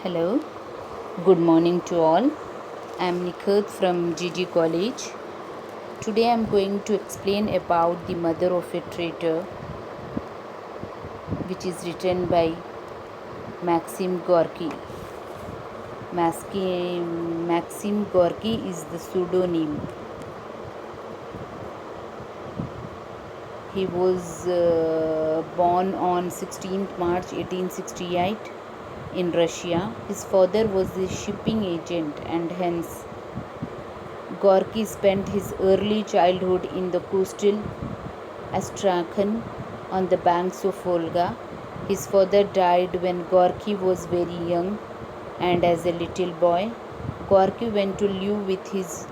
Hello, good morning to all. I am Nikhat from GG College. Today I am going to explain about The Mother of a Traitor, which is written by Maxim Gorky. Maxim Gorky is the pseudonym. He was born on 16th March 1868 in Russia. His father was a shipping agent, and hence Gorky spent his early childhood in the coastal Astrakhan on the banks of Volga. His father died when Gorky was very young, and as a little boy, Gorky went to live with his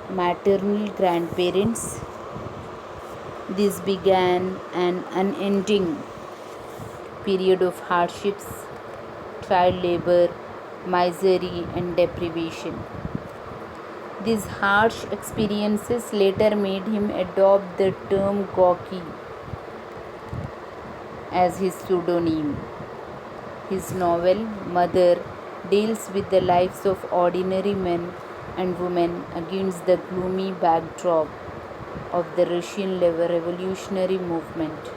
maternal grandparents. This began an unending period of hardships, child labor, misery, and deprivation. These harsh experiences later made him adopt the term Gorky as his pseudonym. His novel, Mother, deals with the lives of ordinary men and women against the gloomy backdrop of the Russian revolutionary movement.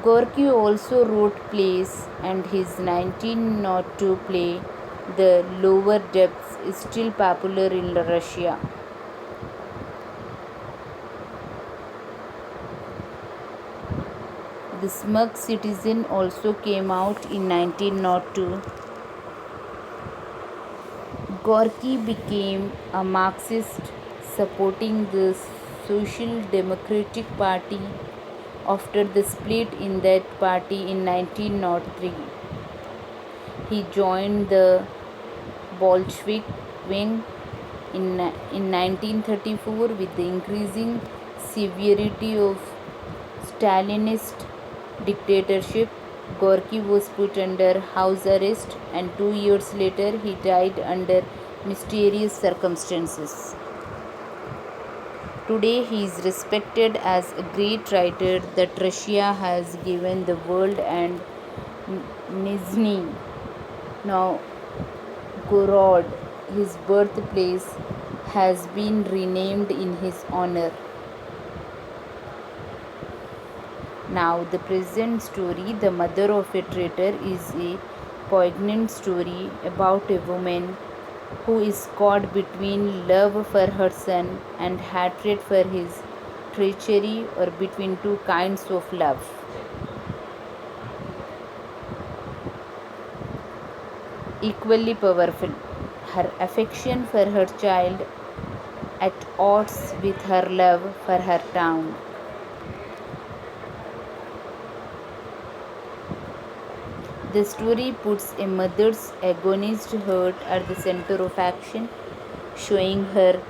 Gorky also wrote plays, and his 1902 play, The Lower Depths, is still popular in Russia. The Smug Citizen also came out in 1902. Gorky became a Marxist, supporting the Social Democratic Party after the split in that party in 1903. He joined the Bolshevik wing in 1934 with the increasing severity of Stalinist dictatorship. Gorky was put under house arrest, and 2 years later he died under mysterious circumstances. Today he is respected as a great writer that Russia has given the world, and Nizhny Novgorod, his birthplace, has been renamed in his honor. Now, the present story, The Mother of a Traitor, is a poignant story about a woman who is caught between love for her son and hatred for his treachery, or between two kinds of love. Equally powerful, her affection for her child at odds with her love for her town. The story puts a mother's agonized heart at the center of action, showing her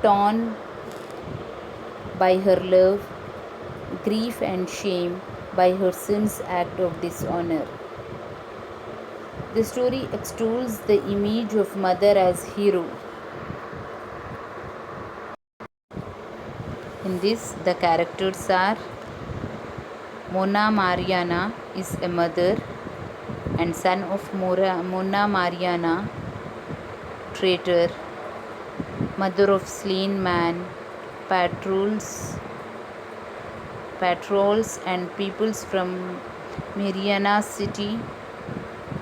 torn by her love, grief, and shame by her son's act of dishonor. The story extols the image of mother as hero. In this, the characters are: Mona Mariana is a mother and son of Mona Mariana, traitor, mother of slain man, patrols and peoples from Mariana city,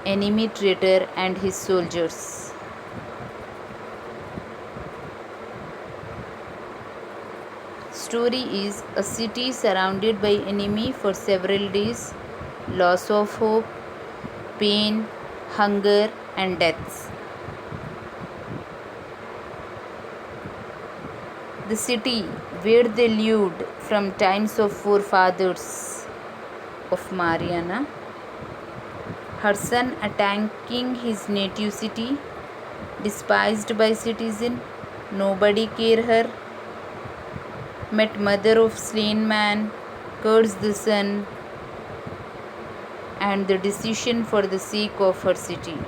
enemy traitor and his soldiers. Story is a city surrounded by enemy for several days, loss of hope, pain, hunger, and deaths. The city where they lived from times of forefathers of Mariana, her son attacking his native city, despised by citizen, nobody care her, met mother of slain man, cursed the son, and the decision for the sake of her city.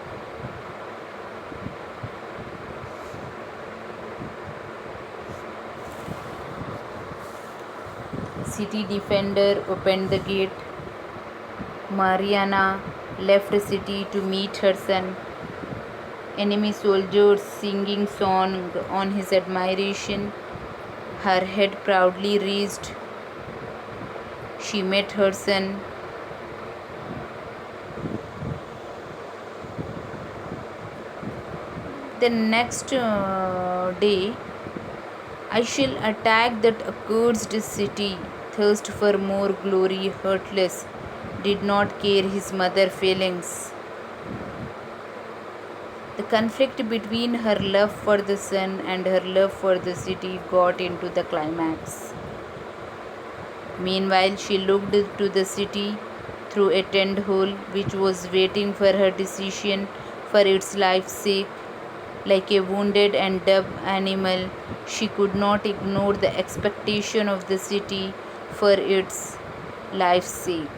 City defender opened the gate. Mariana left the city to meet her son. Enemy soldiers singing song on his admiration, her head proudly raised. She met her son. The next day, I shall attack that accursed city. Thirst for more glory, heartless, did not care his mother feelings. The conflict between her love for the son and her love for the city got into the climax. Meanwhile, she looked to the city through a tent hole which was waiting for her decision for its life's sake. Like a wounded and dumb animal, she could not ignore the expectation of the city for its life's sake.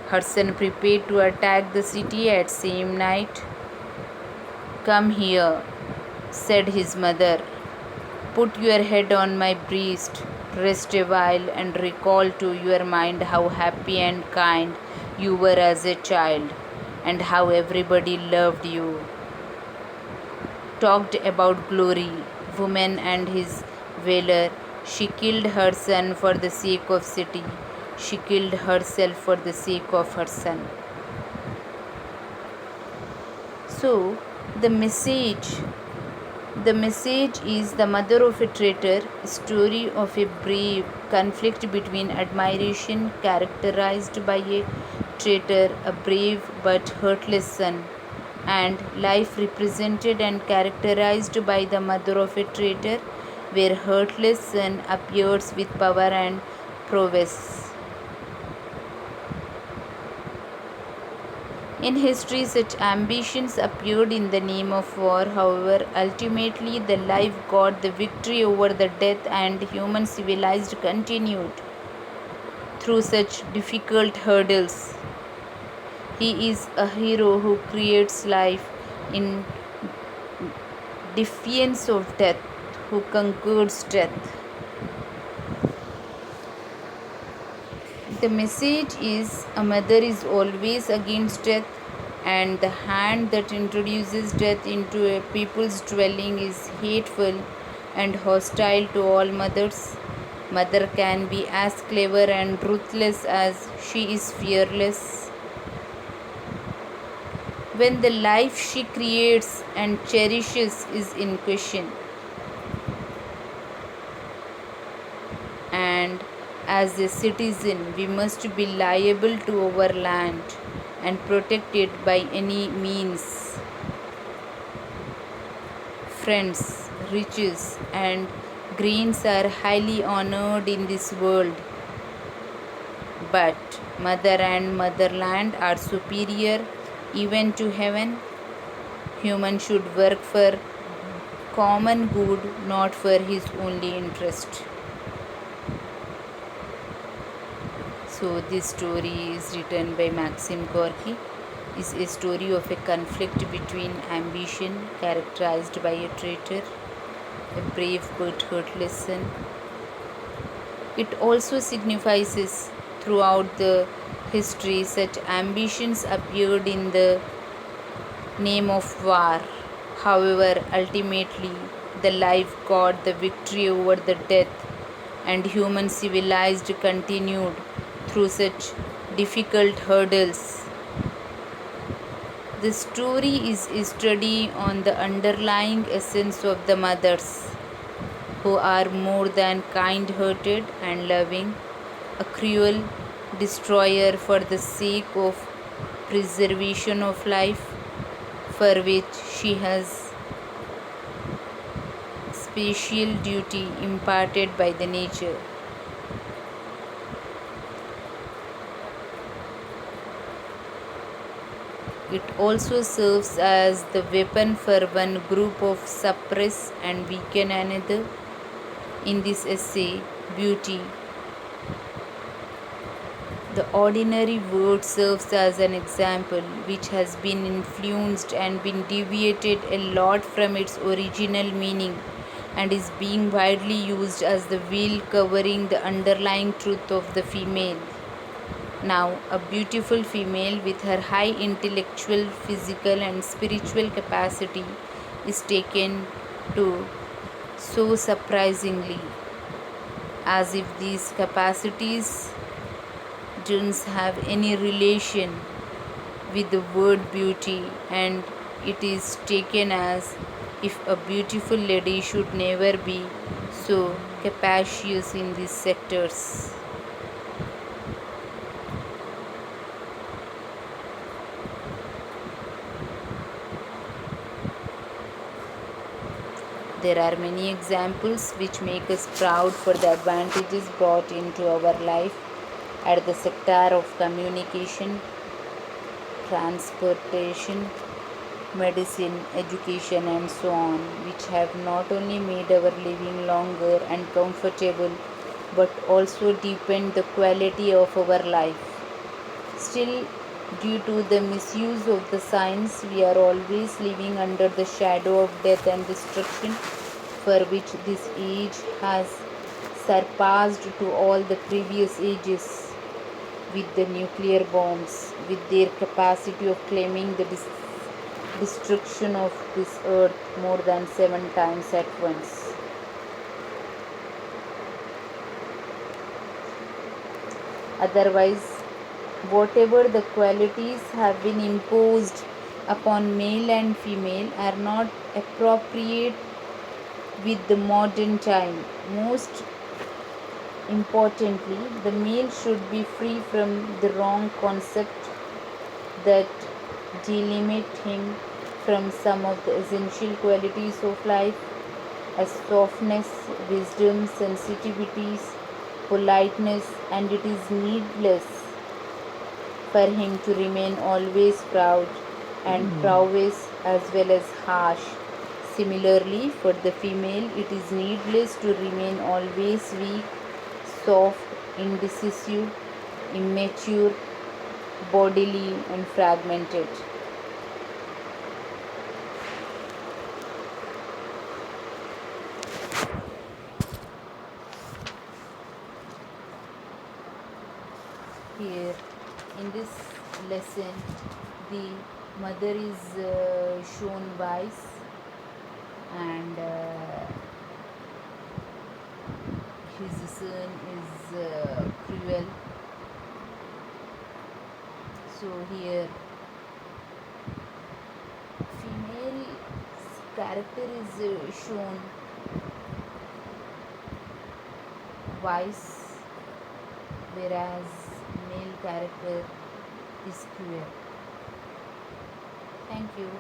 Her son prepared to attack the city at same night. "Come here," said his mother. "Put your head on my breast, rest a while, and recall to your mind how happy and kind you were as a child, and how everybody loved you. Talked about glory, woman, and his valor. She killed her son for the sake of city. She killed herself for the sake of her son." So, the message the message is the mother of a traitor, story of a brave conflict between admiration characterized by a traitor, a brave but heartless son, and life represented and characterized by the mother of a traitor, where heartless son appears with power and prowess. In history, such ambitions appeared in the name of war. However, ultimately the life got the victory over the death, and human civilized continued through such difficult hurdles. He is a hero who creates life in defiance of death, who conquers death. The message is a mother is always against death, and the hand that introduces death into a people's dwelling is hateful and hostile to all mothers. Mother can be as clever and ruthless as she is fearless. When the life she creates and cherishes is in question, and as a citizen, we must be liable to our land and protect it by any means. Friends, riches, and grains are highly honored in this world, but mother and motherland are superior even to heaven. Human should work for common good, not for his only interest. So this story is written by Maxim Gorky. Is a story of a conflict between ambition characterized by a traitor, a brave but heartless son. It also signifies throughout the history such ambitions appeared in the name of war. However, ultimately the life got the victory over the death, and human civilized continued through such difficult hurdles. The story is a study on the underlying essence of the mothers, who are more than kind-hearted and loving, a cruel destroyer for the sake of preservation of life, for which she has special duty imparted by the nature. It also serves as the weapon for one group of suppress and weaken another. In this essay, Beauty, the ordinary word serves as an example which has been influenced and been deviated a lot from its original meaning, and is being widely used as the veil covering the underlying truth of the female. Now, a beautiful female with her high intellectual, physical, and spiritual capacity is taken to so surprisingly, as if these capacities don't have any relation with the word beauty, and it is taken as if a beautiful lady should never be so capacious in these sectors. There are many examples which make us proud for the advantages brought into our life at the sector of communication, transportation, medicine, education, and so on, which have not only made our living longer and comfortable but also deepened the quality of our life. Still, due to the misuse of the science, we are always living under the shadow of death and destruction, for which this age has surpassed to all the previous ages with the nuclear bombs, with their capacity of claiming the destruction of this earth more than 7 times at once. Otherwise, whatever the qualities have been imposed upon male and female are not appropriate with the modern time. Most importantly, the male should be free from the wrong concept that delimit him from some of the essential qualities of life as softness, wisdom, sensitivities, politeness, and it is needless for him to remain always proud and prowess as well as harsh. Similarly, for the female, it is needless to remain always weak, soft, indecisive, immature, bodily, and fragmented. Here, in this lesson, the mother is shown wise, and his son is cruel. So here, female character is shown wise, whereas male character is cruel. Thank you.